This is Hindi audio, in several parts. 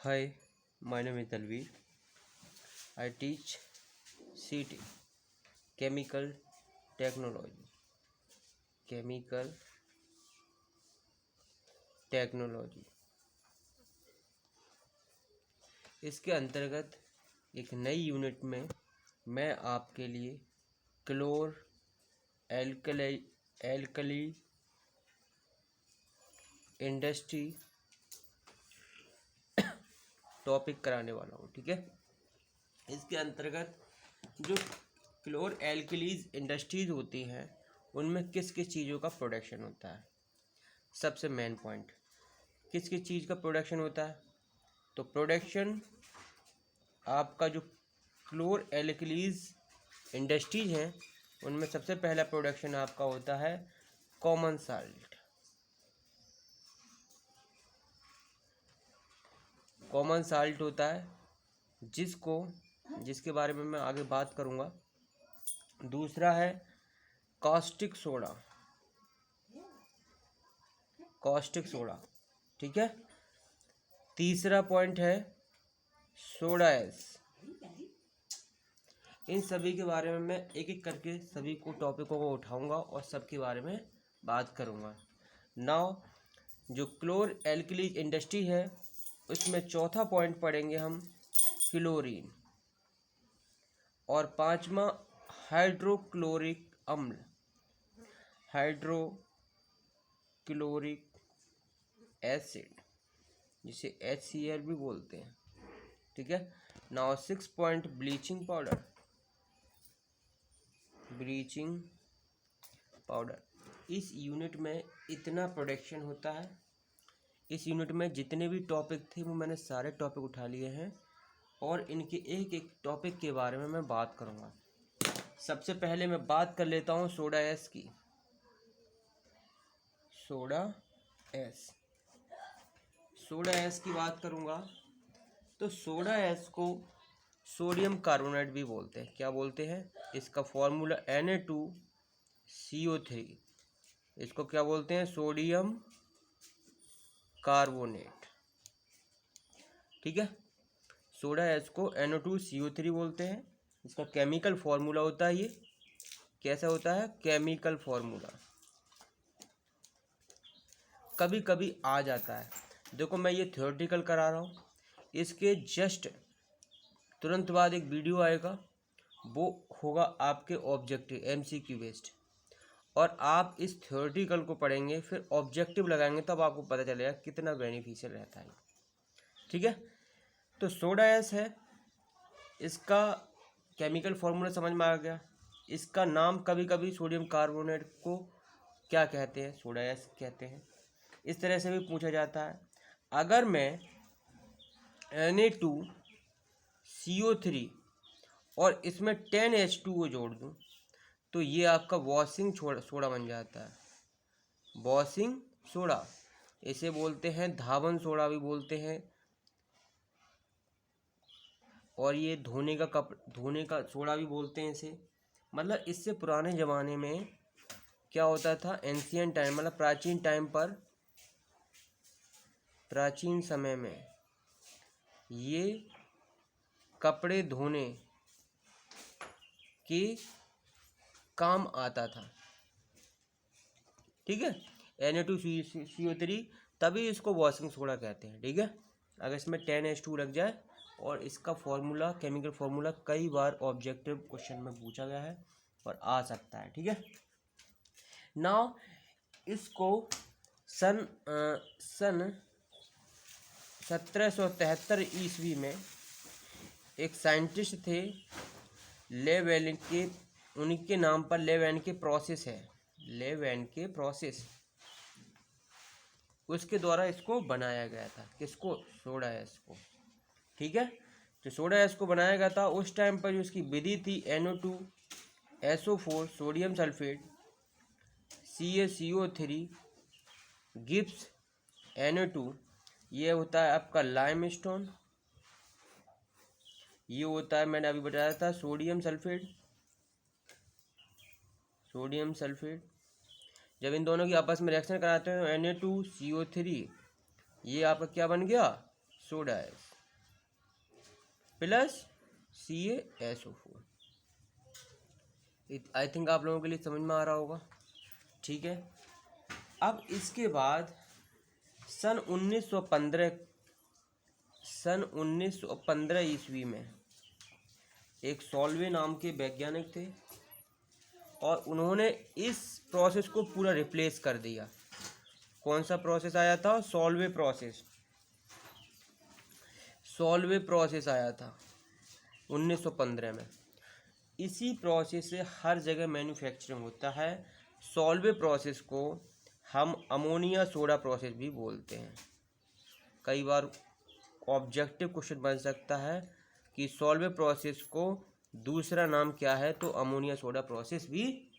Hi, my name is Dalveer. I teach CT, Chemical Technology. Chemical Technology. इसके अंतर्गत एक नई यूनिट में मैं आपके लिए क्लोर एल्कली इंडस्ट्री टॉपिक कराने वाला हूँ। ठीक है, इसके अंतर्गत जो क्लोर एल्कलीज इंडस्ट्रीज होती हैं उनमें किस किस चीज़ों का प्रोडक्शन होता है। सबसे मेन पॉइंट, किस किस चीज़ का प्रोडक्शन होता है। तो प्रोडक्शन आपका जो क्लोर एल्कलीज इंडस्ट्रीज हैं उनमें सबसे पहला प्रोडक्शन आपका होता है कॉमन साल्ट। कॉमन साल्ट होता है जिसके बारे में मैं आगे बात करूँगा। दूसरा है कास्टिक सोडा। ठीक है। तीसरा पॉइंट है सोडा एस। इन सभी के बारे में मैं एक एक करके सभी टॉपिकों को उठाऊंगा और सबके बारे में बात करूंगा। नाउ जो क्लोर एल्कलीज इंडस्ट्री है उसमें चौथा पॉइंट पढ़ेंगे हम क्लोरीन, और पांचवा हाइड्रोक्लोरिक अम्ल, हाइड्रोक्लोरिक एसिड, जिसे HCl भी बोलते हैं। ठीक है। Now 6 point bleaching powder. इस यूनिट में इतना प्रोडक्शन होता है। इस यूनिट में जितने भी टॉपिक थे वो मैंने सारे टॉपिक उठा लिए हैं और इनके एक एक टॉपिक के बारे में मैं बात करूँगा। सबसे पहले मैं बात कर लेता हूँ सोडा एस की। सोडा एस की बात करूँगा तो सोडा एस को सोडियम कार्बोनेट भी बोलते हैं। क्या बोलते हैं? इसका फॉर्मूला Na2CO3। इसको क्या बोलते हैं? Sodium carbonate. ठीक है। सोडा एस को Na2CO3 बोलते हैं। इसका केमिकल फॉर्मूला होता है ये। कैसा होता है? केमिकल फॉर्मूला कभी कभी आ जाता है। देखो मैं ये थ्योरेटिकल करा रहा हूँ, इसके जस्ट तुरंत बाद एक वीडियो आएगा, वो होगा आपके ऑब्जेक्टिव MCQ बेस्ड, और आप इस थ्योरेटिकल को पढ़ेंगे फिर ऑब्जेक्टिव लगाएंगे तब आपको पता चलेगा कितना बेनिफिशियल रहता है। ठीक है। तो सोडा एस है, इसका केमिकल फॉर्मूला समझ में आ गया। इसका नाम कभी कभी सोडियम कार्बोनेट को क्या कहते हैं? सोडा एस कहते हैं। इस तरह से भी पूछा जाता है। अगर मैं Na2CO3 और इसमें 10H2O जोड़ दूं तो ये आपका वॉशिंग सोडा बन जाता है। वॉशिंग सोडा, इसे बोलते हैं धावन सोडा भी बोलते हैं, और ये धोने का सोडा भी बोलते हैं इसे। मतलब इससे पुराने ज़माने में क्या होता था, एंशियंट टाइम मतलब प्राचीन समय में ये कपड़े धोने के काम आता था। ठीक है। Na2CO3, तभी इसको वॉशिंग सोडा कहते हैं। ठीक है। अगर इसमें 10H2 लग जाए, और इसका फॉर्मूला केमिकल फॉर्मूला कई बार ऑब्जेक्टिव क्वेश्चन में पूछा गया है और आ सकता है। ठीक है। नाउ इसको सन 1773 ईस्वी में एक साइंटिस्ट थे लेवेनके, उनके नाम पर लेवेनके प्रोसेस है, लेवेनके प्रोसेस, उसके द्वारा इसको बनाया गया था। किसको? सोडा एस को। ठीक है। तो सोडा एस को बनाया गया था उस टाइम पर। जो उसकी विधि थी NO2SO4 sodium sulphate CaCO3 Gibbs Na2, ये होता है आपका लाइमस्टोन, ये होता है मैंने अभी बताया था सोडियम सल्फेट। जब इन दोनों की आपस में रिएक्शन कराते हैं तो Na2CO3 ये आपका क्या बन गया? Soda S plus CaSO4। I think आप लोगों के लिए समझ में आ रहा होगा, ठीक है। अब इसके बाद सन 1915 ईस्वी में एक सॉल्वे नाम के वैज्ञानिक थे और उन्होंने इस प्रोसेस को पूरा रिप्लेस कर दिया। कौन सा प्रोसेस आया था? सॉल्वे प्रोसेस आया था 1915 में। इसी प्रोसेस से हर जगह मैन्युफैक्चरिंग होता है। सॉल्वे प्रोसेस को हम अमोनिया सोडा प्रोसेस भी बोलते हैं। कई बार ऑब्जेक्टिव क्वेश्चन बन सकता है कि सॉल्वे प्रोसेस को दूसरा नाम क्या है, तो अमोनिया सोडा प्रोसेस भी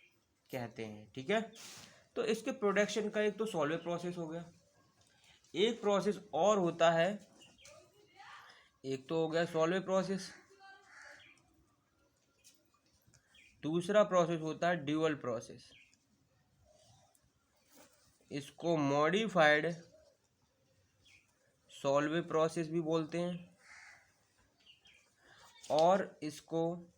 कहते हैं, ठीक है। तो इसके प्रोडक्शन का एक तो सॉल्वे प्रोसेस हो गया। एक प्रोसेस और होता है, एक तो हो गया सॉल्वे प्रोसेस, दूसरा प्रोसेस होता है ड्यूअल प्रोसेस। इसको मॉडिफाइड सॉल्वे प्रोसेस भी बोलते हैं और इसको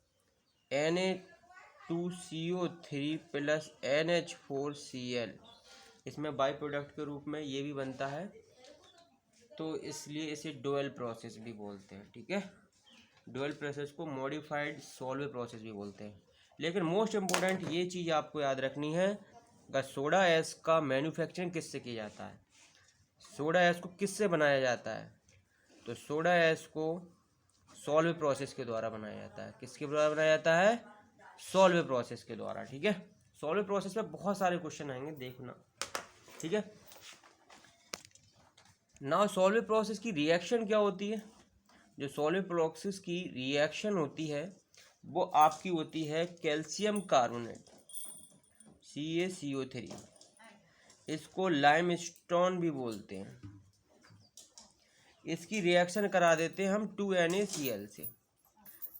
Na2CO3 प्लस NH4Cl इसमें बाई प्रोडक्ट के रूप में ये भी बनता है, तो इसलिए इसे डुअल प्रोसेस भी बोलते हैं, ठीक है। डुअल प्रोसेस को मॉडिफाइड सॉल्वे प्रोसेस भी बोलते हैं। लेकिन मोस्ट इम्पोर्टेंट ये चीज़ आपको याद रखनी है कि सोडा एस का मैन्युफैक्चरिंग किससे किया जाता है, सोडा एस को किससे बनाया जाता है, तो सोडा एस को सॉल्वे प्रोसेस के द्वारा बनाया जाता है। किसके द्वारा बनाया जाता है? सॉल्वे प्रोसेस के द्वारा, ठीक है। सॉल्वे प्रोसेस में बहुत सारे क्वेश्चन आएंगे, देखना, ठीक है। नाउ सॉल्वे प्रोसेस की रिएक्शन क्या होती है? जो सॉल्वे प्रोसेस की रिएक्शन होती है वो आपकी होती है कैल्शियम कार्बोनेट CaCO3, इसको लाइमस्टोन भी बोलते हैं। इसकी रिएक्शन करा देते हैं हम 2NaCl से,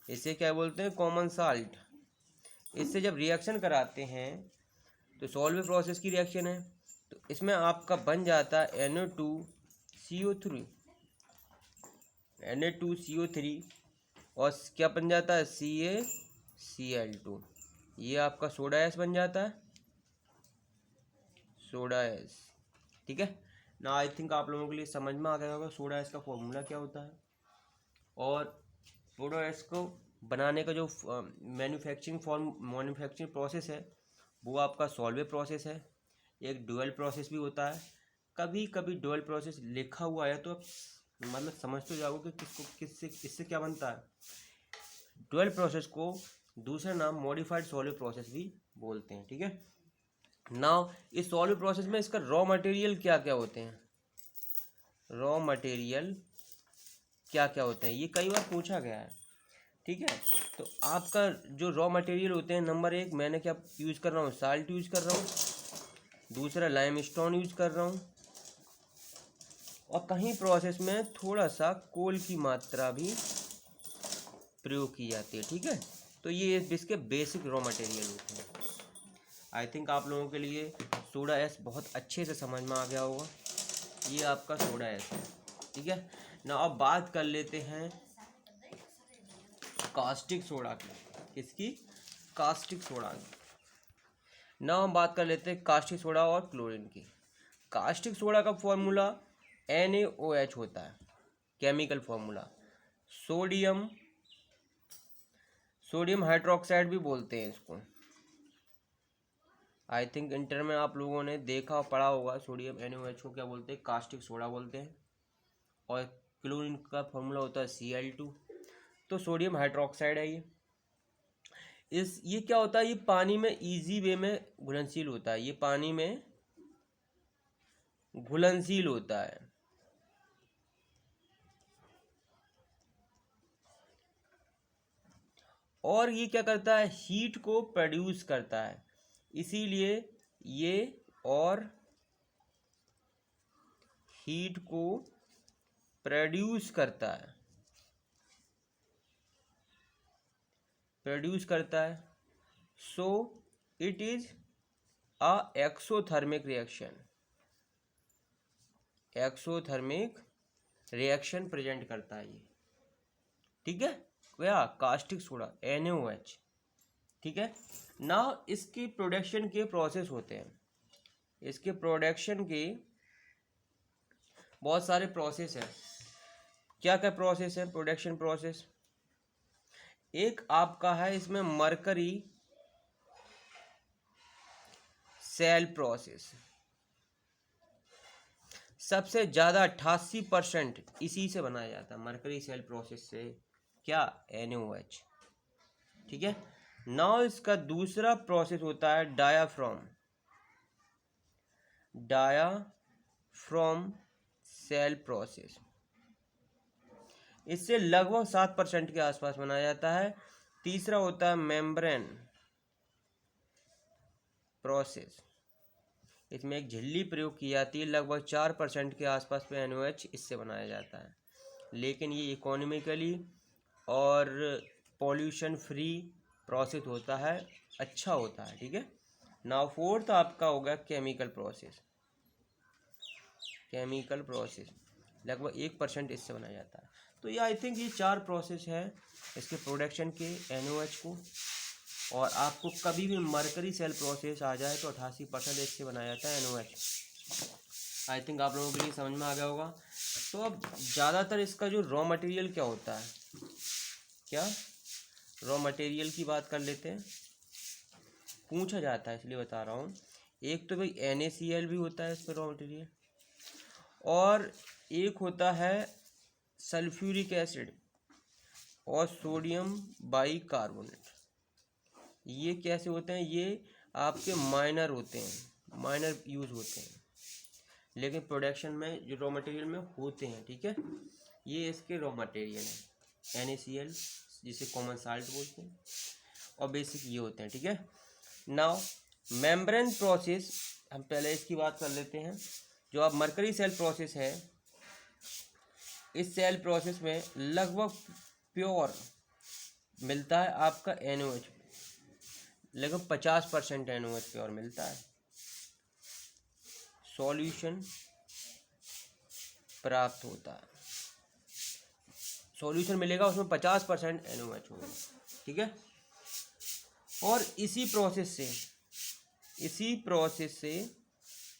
इसे क्या बोलते हैं? Common salt. इससे जब रिएक्शन कराते हैं तो सॉल्वे प्रोसेस की रिएक्शन है, तो इसमें आपका बन जाता है Na2CO3 और क्या बन जाता है? CaCl2। ये आपका सोडा एस बन जाता है, सोडा एस, ठीक है ना। आई थिंक आप लोगों के लिए समझ में आ गया होगा सोडा एस का फॉर्मूला क्या होता है। और सोडा एस को बनाने का जो मैन्युफैक्चरिंग प्रोसेस है वो आपका सॉल्वे प्रोसेस है। एक डुअल प्रोसेस भी होता है। कभी कभी डुअल प्रोसेस लिखा हुआ है तो आप मतलब समझ तो जाओगे कि इससे क्या बनता है। डुअल प्रोसेस को दूसरा नाम मॉडिफाइड सॉल्वे प्रोसेस भी बोलते हैं, ठीक है। नाउ इस सॉल्वे प्रोसेस में इसका रॉ मटेरियल क्या क्या होते हैं, रॉ मटेरियल क्या क्या होते हैं, ये कई बार पूछा गया है, ठीक है। तो आपका जो रॉ मटेरियल होते हैं, नंबर 1 मैंने क्या यूज़ कर रहा हूँ? साल्ट यूज़ कर रहा हूँ। दूसरा लाइमस्टोन यूज़ कर रहा हूँ और कहीं प्रोसेस में थोड़ा सा कोल की मात्रा भी प्रयोग की जाती है, ठीक है। तो ये इसके बेसिक रॉ मटेरियल होते हैं। आई थिंक आप लोगों के लिए सोडा एस बहुत अच्छे से समझ में आ गया होगा। ये आपका सोडा एस है, ठीक है ना। अब बात कर लेते हैं कास्टिक सोडा की। किसकी? कास्टिक सोडा की। ना हम बात कर लेते हैं कास्टिक सोडा और क्लोरीन की। कास्टिक सोडा का फॉर्मूला NaOH होता है, केमिकल फॉर्मूला। सोडियम हाइड्रोक्साइड भी बोलते हैं इसको। आई थिंक इंटर में आप लोगों ने देखा पढ़ा होगा, सोडियम NaOH को क्या बोलते हैं? कास्टिक सोडा बोलते हैं। और क्लोरीन का फॉर्मूला होता है Cl2। तो सोडियम हाइड्रोक्साइड है ये क्या होता है? ये पानी में इजी वे में घुलनशील होता है। ये पानी में घुलनशील होता है। और ये क्या करता है? हीट को प्रोड्यूस करता है, इसीलिए ये और हीट को प्रोड्यूस करता है, so it is a exothermic reaction. Reaction present करता है ये, ठीक है। क्या कास्टिक सोडा NaOH, ठीक है। नाउ इसकी प्रोडक्शन के प्रोसेस होते हैं, इसके प्रोडक्शन के बहुत सारे प्रोसेस हैं। क्या क्या प्रोसेस है प्रोडक्शन प्रोसेस? एक आपका है इसमें मरकरी सेल प्रोसेस, सबसे ज़्यादा 88% इसी से बनाया जाता है, मरकरी सेल प्रोसेस से। क्या? NaOH, ठीक है। नाउ इसका दूसरा प्रोसेस होता है डायाफ्राम सेल प्रोसेस, इससे लगभग 7% के आसपास बनाया जाता है। तीसरा होता है मेम्ब्रेन प्रोसेस, इसमें एक झिल्ली प्रयोग की जाती है, लगभग 4% के आसपास पे NaOH इससे बनाया जाता है, लेकिन ये इकोनॉमिकली और पॉल्यूशन फ्री प्रोसेस होता है, अच्छा होता है, ठीक है। नाउ फोर्थ आपका होगा केमिकल प्रोसेस, लगभग 1% इससे बनाया जाता है। तो ये आई थिंक ये 4 प्रोसेस है इसके प्रोडक्शन के NaOH को। और आपको कभी भी मरकरी सेल प्रोसेस आ जाए तो 88% इससे बनाया जाता है NaOH। आई थिंक आप लोगों के लिए समझ में आ गया होगा। तो अब ज़्यादातर इसका जो रॉ मटेरियल क्या होता है, क्या रॉ मटेरियल की बात कर लेते हैं, पूछा जाता है इसलिए बता रहा हूँ। एक तो भाई NaCl भी होता है इस पर रॉ मटेरियल, और एक होता है सल्फ्यूरिक एसिड और सोडियम बाइकार्बोनेट। ये कैसे होते हैं? ये आपके माइनर होते हैं, माइनर यूज़ होते हैं, लेकिन प्रोडक्शन में जो रॉ मटेरियल में होते हैं, ठीक है। ये इसके रॉ मटेरियल हैं, NaCl जिसे कॉमन साल्ट बोलते हैं, और बेसिक ये होते हैं, ठीक है। नाउ मेम्ब्रेन प्रोसेस, हम पहले इसकी बात कर लेते हैं। जो आप मरकरी सेल प्रोसेस है, इस सेल प्रोसेस में लगभग प्योर मिलता है आपका NaOH, लगभग 50% NaOH प्योर मिलता है। सॉल्यूशन प्राप्त होता है, सॉल्यूशन मिलेगा उसमें 50% NaOH होगा, ठीक है। और इसी प्रोसेस से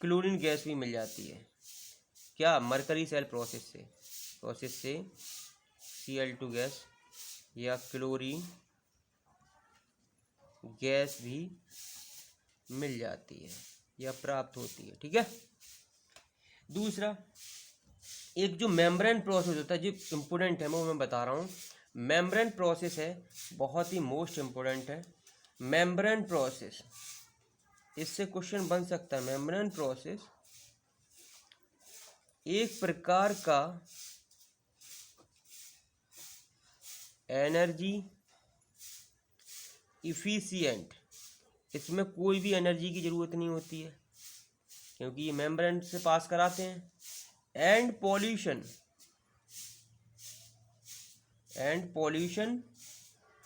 क्लोरीन गैस भी मिल जाती है। क्या? मरकरी सेल प्रोसेस से Cl2 गैस या क्लोरीन गैस भी मिल जाती है या प्राप्त होती है, ठीक है। दूसरा, एक जो मेम्ब्रेन प्रोसेस होता है, जो इम्पोर्टेंट है वो मैं बता रहा हूँ। मेम्ब्रेन प्रोसेस है, बहुत ही मोस्ट इम्पोर्टेंट है मेम्ब्रेन प्रोसेस। इससे क्वेश्चन बन सकता है। मेम्ब्रेन प्रोसेस एक प्रकार का एनर्जी इफिशिएंट, इसमें कोई भी एनर्जी की ज़रूरत नहीं होती है क्योंकि ये मेम्ब्रेन से पास कराते हैं, एंड पॉल्यूशन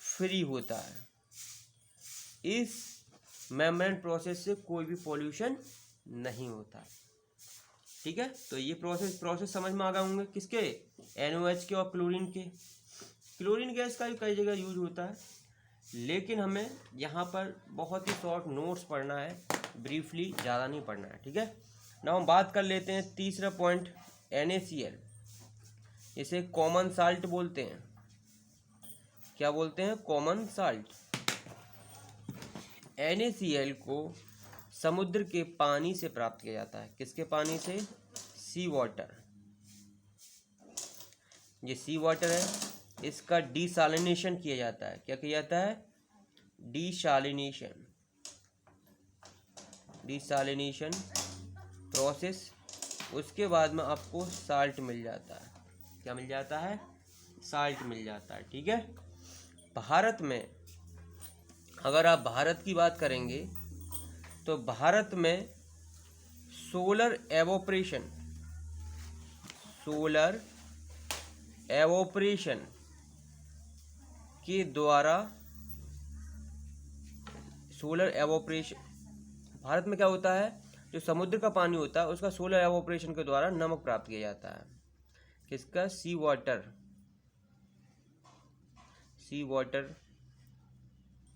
फ्री होता है। इस मेम्ब्रेन प्रोसेस से कोई भी पॉल्यूशन नहीं होता, ठीक है। तो ये प्रोसेस समझ में आ गए होंगे किसके? NaOH के और क्लोरीन के। क्लोरीन गैस का भी कई जगह यूज होता है, लेकिन हमें यहाँ पर बहुत ही शॉर्ट नोट्स पढ़ना है, ब्रीफली, ज़्यादा नहीं पढ़ना है, ठीक है ना। हम बात कर लेते हैं तीसरा पॉइंट, NaCl, इसे कॉमन साल्ट बोलते हैं। क्या बोलते हैं? Common salt. NaCl को समुद्र के पानी से प्राप्त किया जाता है। किसके पानी से? सी वाटर। ये सी वाटर है, इसका डिसैलिनेशन किया जाता है। क्या किया जाता है? Desalination process. उसके बाद में आपको साल्ट मिल जाता है। क्या मिल जाता है? साल्ट मिल जाता है, ठीक है। भारत में, अगर आप भारत की बात करेंगे तो भारत में सोलर एवोपरेशन के द्वारा, भारत में क्या होता है, जो समुद्र का पानी होता है उसका सोलर एवोपरेशन के द्वारा नमक प्राप्त किया जाता है। किसका? सी वाटर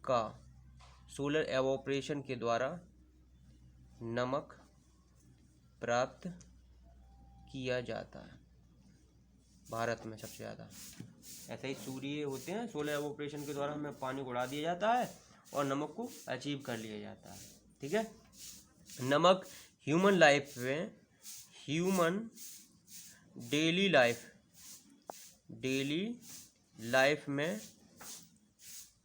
का सोलर एवोपरेशन के द्वारा नमक प्राप्त किया जाता है भारत में सबसे ज़्यादा। ऐसे ही सूर्य होते हैं, सोलर एवोपरेशन के द्वारा हमें पानी को उड़ा दिया जाता है और नमक को अचीव कर लिया जाता है। ठीक है। नमक ह्यूमन डेली लाइफ में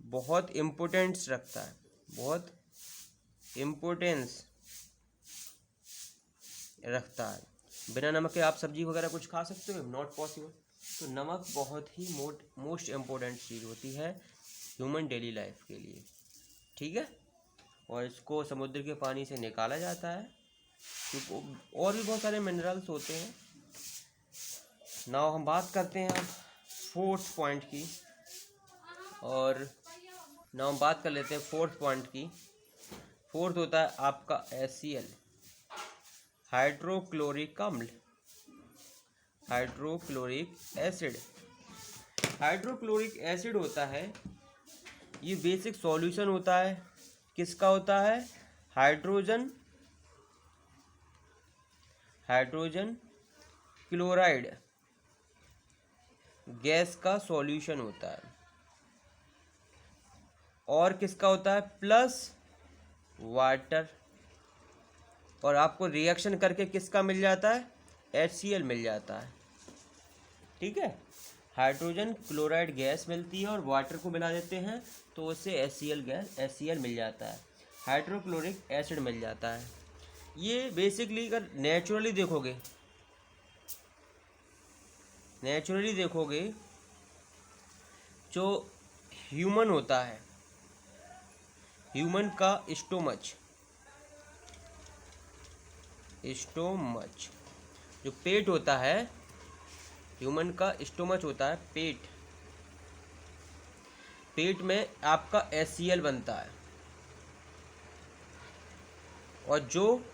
बहुत इम्पोर्टेंस रखता है, बहुत इम्पोर्टेंस रखता है। बिना नमक के आप सब्जी वगैरह कुछ खा सकते हो? Not possible. तो नमक बहुत ही मोस्ट इम्पोर्टेंट चीज़ होती है ह्यूमन डेली लाइफ के लिए। ठीक है। और इसको समुद्र के पानी से निकाला जाता है, क्योंकि और भी बहुत सारे मिनरल्स होते हैं। नाउ हम बात करते हैं अब फोर्थ पॉइंट की, और नाउ हम बात कर लेते हैं फोर्थ पॉइंट की। फोर्थ होता है आपका HCl, हाइड्रोक्लोरिक अम्ल, हाइड्रोक्लोरिक एसिड होता है। ये बेसिक सॉल्यूशन होता है। किसका होता है? हाइड्रोजन क्लोराइड गैस का सॉल्यूशन होता है। और किसका होता है? Plus water. और आपको रिएक्शन करके किसका मिल जाता है? HCl मिल जाता है। ठीक है। हाइड्रोजन क्लोराइड गैस मिलती है और वाटर को मिला देते हैं तो उससे HCl मिल जाता है, हाइड्रोक्लोरिक एसिड मिल जाता है। ये बेसिकली अगर नेचुरली देखोगे जो ह्यूमन होता है, ह्यूमन का स्टोमच जो पेट होता है, ह्यूमन का स्टोमच होता है पेट में आपका HCl बनता है। और जो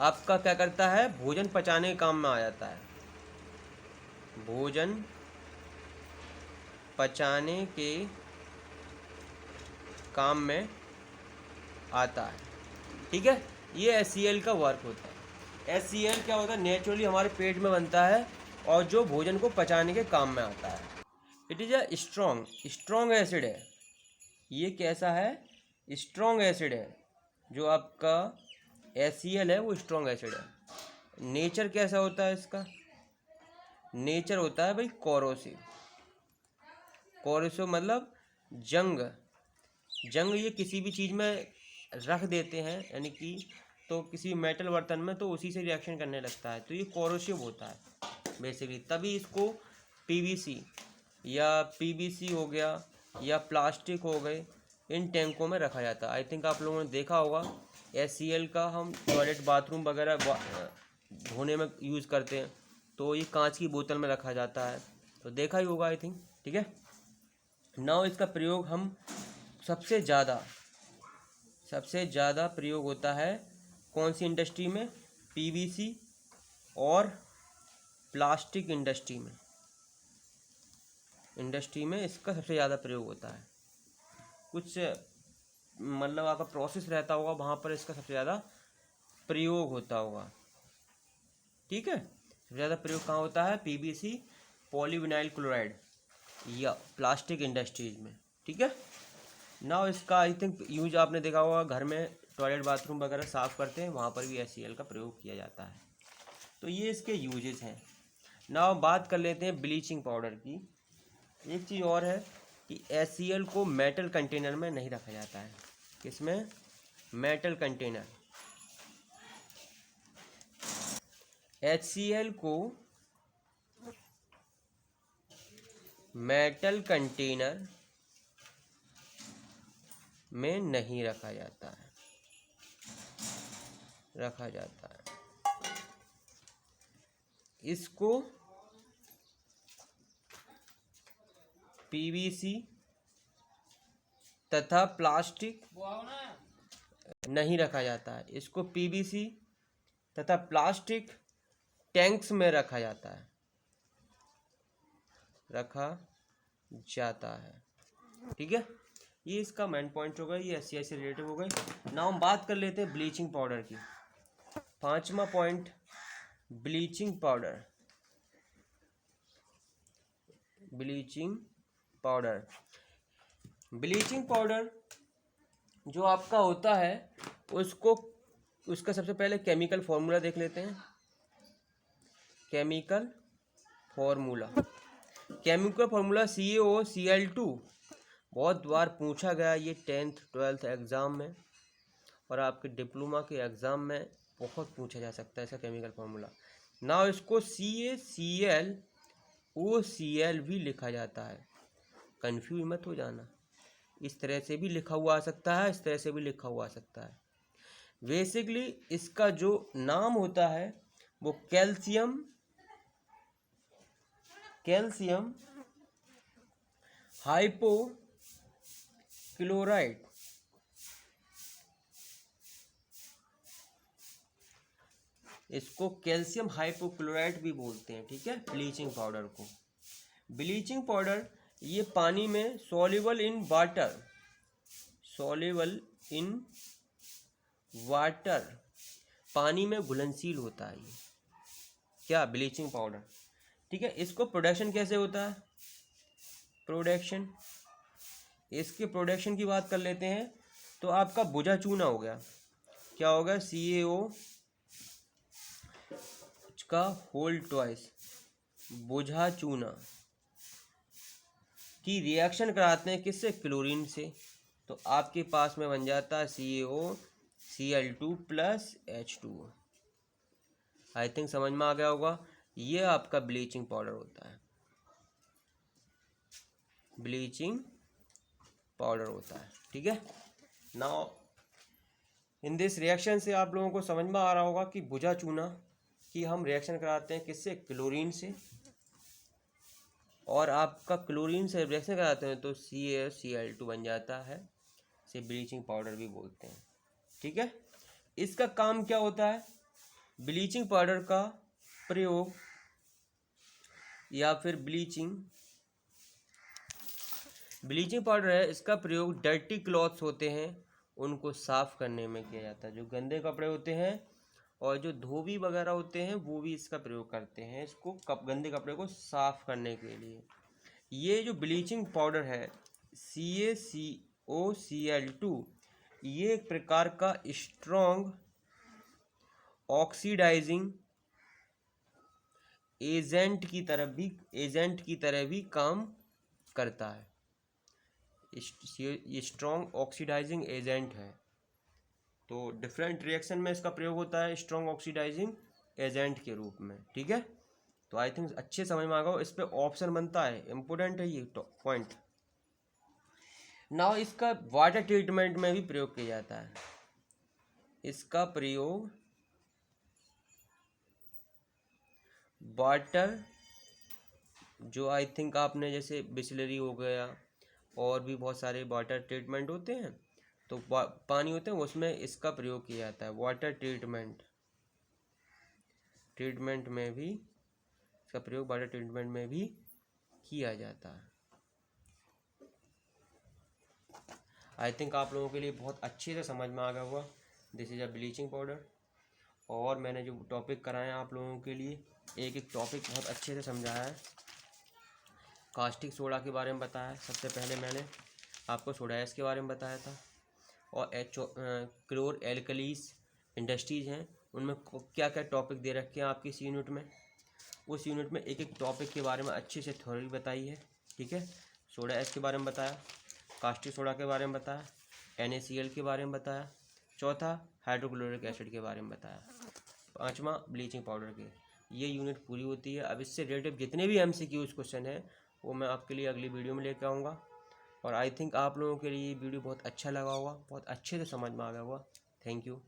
आपका क्या करता है? भोजन पचाने के काम में आ जाता है, भोजन पचाने के काम में आता है। ठीक है। ये HCl का वर्क होता है। HCl क्या होता है? नेचुरली हमारे पेट में बनता है और जो भोजन को पचाने के काम में आता है। It is a strong acid है। ये कैसा है? स्ट्रॉन्ग एसिड है। जो आपका HCl है वो स्ट्रॉन्ग एसिड है। नेचर कैसा होता है इसका? नेचर होता है भाई कोरोसिव मतलब जंग। ये किसी भी चीज़ में रख देते हैं, यानी कि तो किसी मेटल बर्तन में, तो उसी से रिएक्शन करने लगता है, तो ये कोरोसिव होता है बेसिकली। तभी इसको PVC हो गया या प्लास्टिक हो गए, इन टैंकों में रखा जाता है। आई थिंक आप लोगों ने देखा होगा HCl का हम टॉयलेट बाथरूम वगैरह धोने में यूज़ करते हैं, तो ये कांच की बोतल में रखा जाता है, तो देखा ही होगा आई थिंक। ठीक है। नाउ इसका प्रयोग हम सबसे ज़्यादा प्रयोग होता है कौन सी इंडस्ट्री में? PVC और प्लास्टिक इंडस्ट्री में इसका सबसे ज़्यादा प्रयोग होता है। कुछ मतलब आपका प्रोसेस रहता होगा, वहाँ पर इसका सबसे ज़्यादा प्रयोग होता होगा। ठीक है। सबसे ज़्यादा प्रयोग कहाँ होता है? PVC, पॉलीविनाइल क्लोराइड या प्लास्टिक इंडस्ट्रीज में। ठीक है। नाउ इसका आई थिंक यूज आपने देखा होगा, घर में टॉयलेट बाथरूम वगैरह साफ़ करते हैं, वहाँ पर भी HCl का प्रयोग किया जाता है। तो ये इसके यूजेस हैं। नाउ बात कर लेते हैं ब्लीचिंग पाउडर की। एक चीज़ और है कि HCl को मेटल कंटेनर में नहीं रखा जाता है। किसमें? Metal container. HCl को मेटल कंटेनर में नहीं रखा जाता है। इसको PVC तथा प्लास्टिक नहीं रखा जाता है। इसको PVC तथा प्लास्टिक टैंक्स में रखा जाता है। रखा जाता है। ठीक है, ये इसका मेन पॉइंट हो गया, ये SCI से रिलेटेड हो गए। नाउ हम बात कर लेते हैं ब्लीचिंग पाउडर की। 5वां point, bleaching powder. Bleaching powder, bleaching powder जो आपका होता है उसका सबसे पहले केमिकल फॉर्मूला देख लेते हैं। Chemical formula CaCl2। बहुत बार पूछा गया ये 10th 12th एग्ज़ाम में, और आपके डिप्लोमा के एग्ज़ाम में बहुत पूछा जा सकता है इसका केमिकल फार्मूला। ना इसको CaClOCl भी लिखा जाता है, कंफ्यूज मत हो जाना। इस तरह से भी लिखा हुआ आ सकता है, इस तरह से भी लिखा हुआ आ सकता है। बेसिकली इसका जो नाम होता है वो कैल्शियम हाइपोक्लोराइड। इसको कैल्शियम हाइपोक्लोराइड भी बोलते हैं। ठीक है, ब्लीचिंग पाउडर को। ब्लीचिंग पाउडर ये पानी में सॉल्युबल इन वाटर, पानी में घुलनशील होता है ये क्या, ब्लीचिंग पाउडर। ठीक है, इसको प्रोडक्शन कैसे होता है, इसके प्रोडक्शन की बात कर लेते हैं। तो आपका बुझा चूना हो गया, क्या होगा, CaO का होल ट्वाइस, बुझा चूना की रिएक्शन कराते हैं किससे, क्लोरीन से। तो आपके पास में बन जाता है CaOCl2 + H2O। आई थिंक समझ में आ गया होगा। ये आपका ब्लीचिंग पाउडर होता है, ब्लीचिंग पाउडर होता है। ठीक है, नाउ इन दिस रिएक्शन से आप लोगों को समझ में आ रहा होगा कि बुझा चूना कि हम रिएक्शन कराते हैं किससे, क्लोरीन से, और आपका क्लोरीन से रिएक्शन कराते हैं तो CaCl2 बन जाता है, इसे ब्लीचिंग पाउडर भी बोलते हैं। ठीक है, इसका काम क्या होता है, ब्लीचिंग पाउडर का प्रयोग या फिर ब्लीचिंग पाउडर है, इसका प्रयोग डर्टी क्लॉथ्स होते हैं उनको साफ करने में किया जाता है। जो गंदे कपड़े होते हैं और जो धोबी वगैरह होते हैं वो भी इसका प्रयोग करते हैं, इसको गंदे कपड़े को साफ करने के लिए। ये जो ब्लीचिंग पाउडर है CaCOCl2, ये एक प्रकार का स्ट्रॉन्ग ऑक्सीडाइजिंग एजेंट की तरह भी काम करता है। ये स्ट्रॉन्ग ऑक्सीडाइजिंग एजेंट है, तो डिफरेंट रिएक्शन में इसका प्रयोग होता है स्ट्रॉन्ग ऑक्सीडाइजिंग एजेंट के रूप में। ठीक है, तो आई थिंक अच्छे समझ में आ गया। इस पे ऑप्शन बनता है, इम्पोर्टेंट है ये पॉइंट। नाउ इसका वाटर ट्रीटमेंट में भी प्रयोग किया जाता है। इसका प्रयोग वाटर, जो आई थिंक आपने जैसे बिसलेरी हो गया और भी बहुत सारे वाटर ट्रीटमेंट होते हैं, तो पानी होते हैं उसमें इसका प्रयोग किया जाता है। वाटर ट्रीटमेंट में भी इसका प्रयोग वाटर ट्रीटमेंट में भी किया जाता है। आई थिंक आप लोगों के लिए बहुत अच्छे से समझ में आ गया होगा, this is a bleaching powder. और मैंने जो टॉपिक कराए हैं आप लोगों के लिए, एक एक टॉपिक बहुत अच्छे से समझाया है। कास्टिक सोडा के बारे में बताया, सबसे पहले मैंने आपको सोडा ऐश के बारे में बताया था, और क्लोर एल्कलीस इंडस्ट्रीज़ हैं उनमें क्या क्या टॉपिक दे रखे हैं आपकी इस यूनिट में। उस यूनिट में एक एक टॉपिक के बारे में अच्छे से थ्योरी बताई है। ठीक है, सोडा ऐश के बारे में बताया, कास्टिक सोडा के बारे में बताया, NaCl के बारे में बताया, चौथा हाइड्रोक्लोरिक एसिड के बारे में बताया, पांचवा ब्लीचिंग पाउडर के। ये यूनिट पूरी होती है। अब इससे रिलेटेड जितने भी MCQs क्वेश्चन है वो मैं आपके लिए अगली वीडियो में लेकर आऊँगा। और आई थिंक आप लोगों के लिए ये वीडियो बहुत अच्छा लगा होगा, बहुत अच्छे से समझ में आ गया होगा। Thank you.